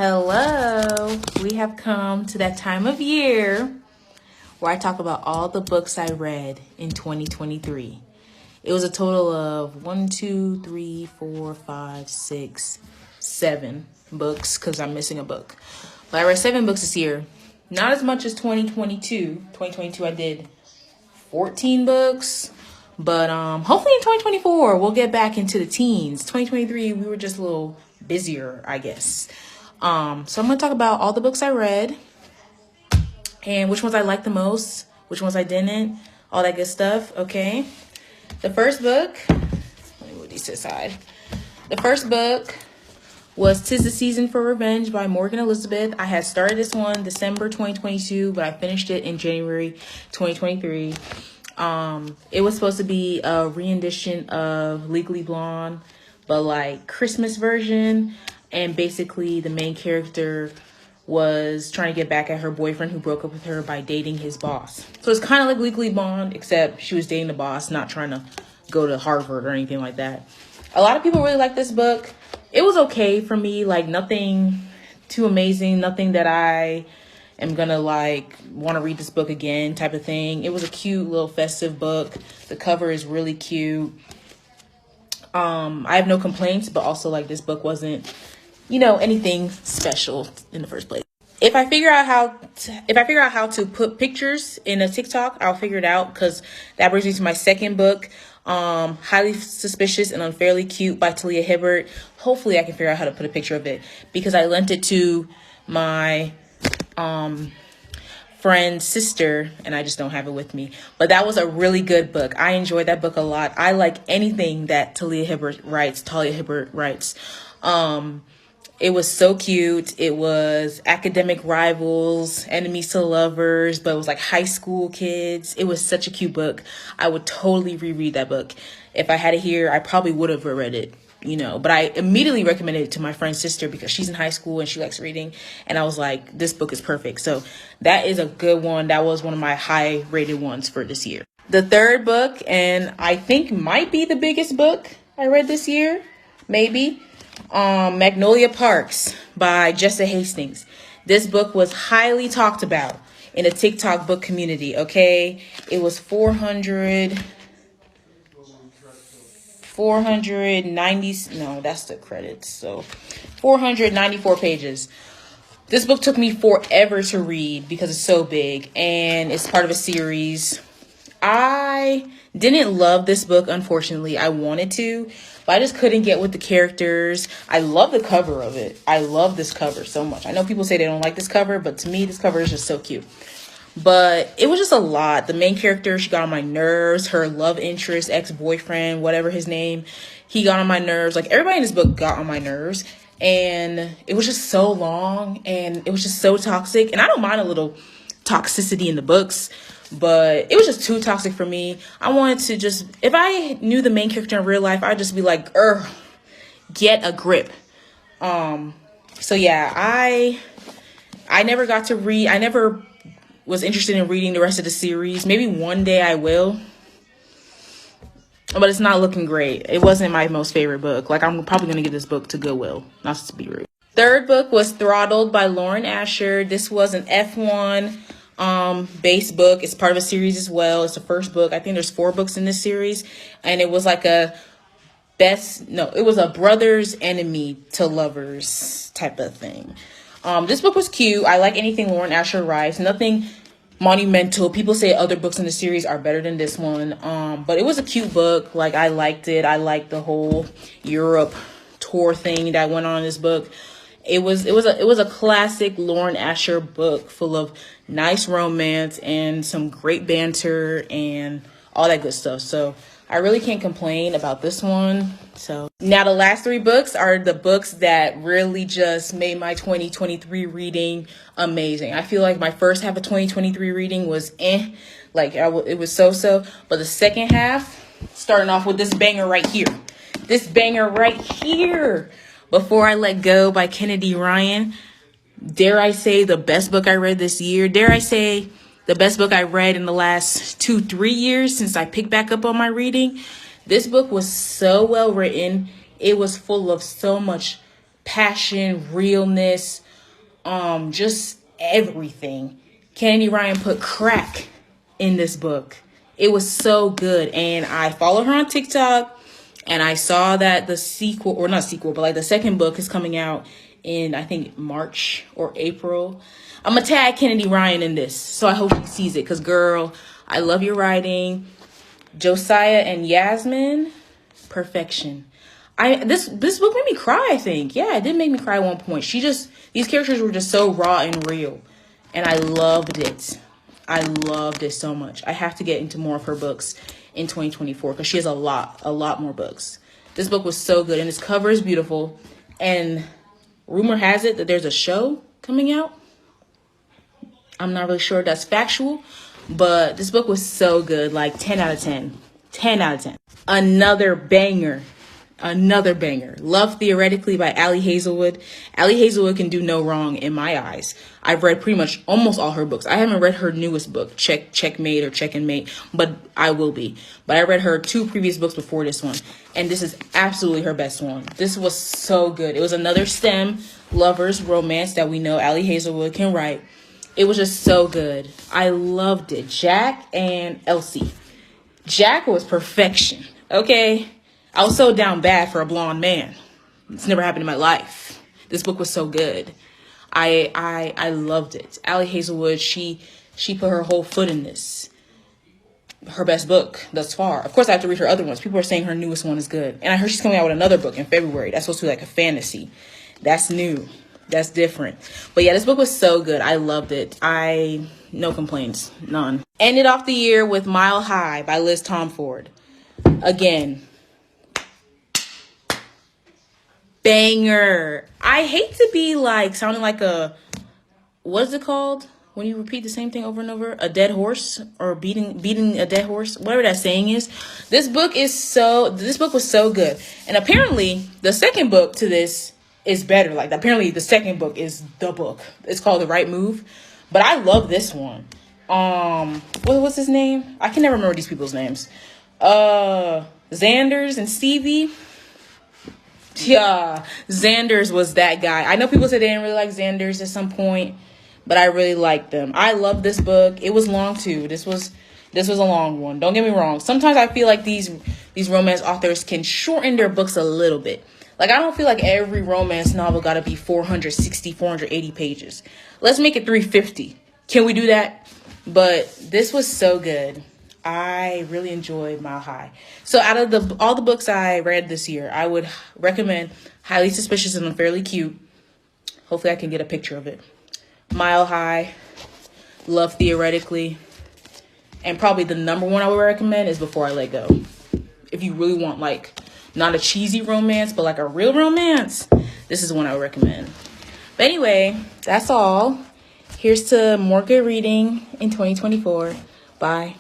Hello. We have come to that time of year where I talk about all the books I read in 2023. It was a total of 7 books because I'm missing a book. But I read 7 books this year. Not as much as 2022. 2022 I did 14 books. But hopefully in 2024 we'll get back into the teens. 2023 we were just a little busier, I guess. So I'm going to talk about all the books I read and which ones I liked the most, which ones I didn't, all that good stuff, okay? The first book, let me move these to the side. The first book was 'Tis the Season for Revenge by Morgan Elizabeth. I had started this one December 2022, but I finished it in January 2023. It was supposed to be a rendition of Legally Blonde, but like Christmas version. And basically the main character was trying to get back at her boyfriend who broke up with her by dating his boss. So it's kind of like Legally Blonde, except she was dating the boss, not trying to go to Harvard or anything like that. A lot of people really like this book. It was okay for me, like nothing too amazing, nothing that I am gonna like want to read this book again type of thing. It was a cute little festive book. The cover is really cute. I have no complaints, but also like this book wasn't, anything special in the first place. If I figure out how to put pictures in a TikTok, I'll figure it out, because that brings me to my second book, Highly Suspicious and Unfairly Cute by Talia Hibbert. Hopefully I can figure out how to put a picture of it, because I lent it to my friend's sister and I just don't have it with me. But that was a really good book. I enjoyed that book a lot. I like anything that Talia Hibbert writes. It was so cute. It was academic rivals, enemies to lovers, but it was like high school kids. It was such a cute book. I would totally reread that book. If I had it here, I probably would have read it, but I immediately recommended it to my friend's sister because she's in high school and she likes reading. And I was like, this book is perfect. So that is a good one. That was one of my high rated ones for this year. The third book, and I think might be the biggest book I read this year, maybe, Magnolia Parks by Jessa Hastings. This book was highly talked about in the TikTok book community, okay? It was 494 pages. This book took me forever to read because it's so big and it's part of a series. I didn't love this book, unfortunately. I wanted to, but I just couldn't get with the characters. I love the cover of it. I love this cover so much. I know people say they don't like this cover, but to me, this cover is just so cute. But it was just a lot. The main character, she got on my nerves. Her love interest, ex-boyfriend, whatever his name, he got on my nerves. Like, everybody in this book got on my nerves. And it was just so long and it was just so toxic. And I don't mind a little toxicity in the books, but it was just too toxic for me. I wanted to just, if I knew the main character in real life, I'd just be like, get a grip. So yeah, I never got to read. I never was interested in reading the rest of the series. Maybe one day I will, but it's not looking great. It wasn't my most favorite book. Like, I'm probably going to give this book to Goodwill, not to be rude. Third book was Throttled by Lauren Asher. This was an F1 base book. It's part of a series as well. It's the first book. I think there's 4 books in this series, and it was like it was a brothers enemy to lovers type of thing. This book was cute. I like anything Lauren Asher writes. Nothing monumental. People say other books in the series are better than this one. But it was a cute book. Like, I liked it. I liked the whole Europe tour thing that went on in this book. It was a classic Lauren Asher book full of nice romance and some great banter and all that good stuff. So I really can't complain about this one. So now the last 3 books are the books that really just made my 2023 reading amazing. I feel like my first half of 2023 reading was it was so-so. But the second half, starting off with this banger right here. Before I Let Go by Kennedy Ryan. Dare I say the best book I read this year. Dare I say the best book I read in the last 2-3 years since I picked back up on my reading. This book was so well written. It was full of so much passion, realness, just everything. Kennedy Ryan put crack in this book. It was so good. And I follow her on TikTok, and I saw that the sequel, or not sequel, but like the second book is coming out in, I think, March or April. I'm gonna tag Kennedy Ryan in this, so I hope he sees it, because girl, I love your writing. Josiah and Yasmin, perfection. This book made me cry, I think. Yeah, it did make me cry at one point. These characters were just so raw and real, and I loved it. I loved it so much. I have to get into more of her books in 2024, because she has a lot more books. This book was so good, and its cover is beautiful, and rumor has it that there's a show coming out. I'm not really sure if that's factual, but this book was so good. Like 10 out of 10. 10 out of 10. Another banger. Love Theoretically by Ali Hazelwood. Ali Hazelwood can do no wrong in my eyes. I've read pretty much almost all her books. I haven't read her newest book, Checkmate or Check and Mate, but I will be. But I read her 2 previous books before this one, and this is absolutely her best one. This was so good. It was another STEM lovers romance that we know Ali Hazelwood can write. It was just so good. I loved it. Jack and Elsie. Jack was perfection. Okay? I was so down bad for a blonde man. It's never happened in my life. This book was so good. I loved it. Ali Hazelwood, she put her whole foot in this. Her best book thus far. Of course, I have to read her other ones. People are saying her newest one is good. And I heard she's coming out with another book in February. That's supposed to be like a fantasy. That's new. That's different. But yeah, this book was so good. I loved it. No complaints. None. Ended off the year with Mile High by Liz Tomford. Again, banger. I hate to be like sounding like what is it called when you repeat the same thing over and over? A dead horse, or beating a dead horse, whatever that saying is. This book was so good. And apparently the second book to this is better. Like, apparently the second book is the book. It's called The Right Move. But I love this one. What's his name? I can never remember these people's names. Xanders and Stevie. Yeah, Xanders was that guy. I know people said they didn't really like Xanders at some point, but I really liked them. I love this book. It was long too. This was a long one. Don't get me wrong. Sometimes I feel like these romance authors can shorten their books a little bit. Like, I don't feel like every romance novel got to be 460, 480 pages. Let's make it 350. Can we do that? But this was so good. I really enjoyed Mile High. So out of all the books I read this year, I would recommend Highly Suspicious and Unfairly Cute. Hopefully I can get a picture of it. Mile High, Love Theoretically, and probably the number one I would recommend is Before I Let Go. If you really want, like, not a cheesy romance, but like a real romance, this is one I would recommend. But anyway, that's all. Here's to more good reading in 2024. Bye.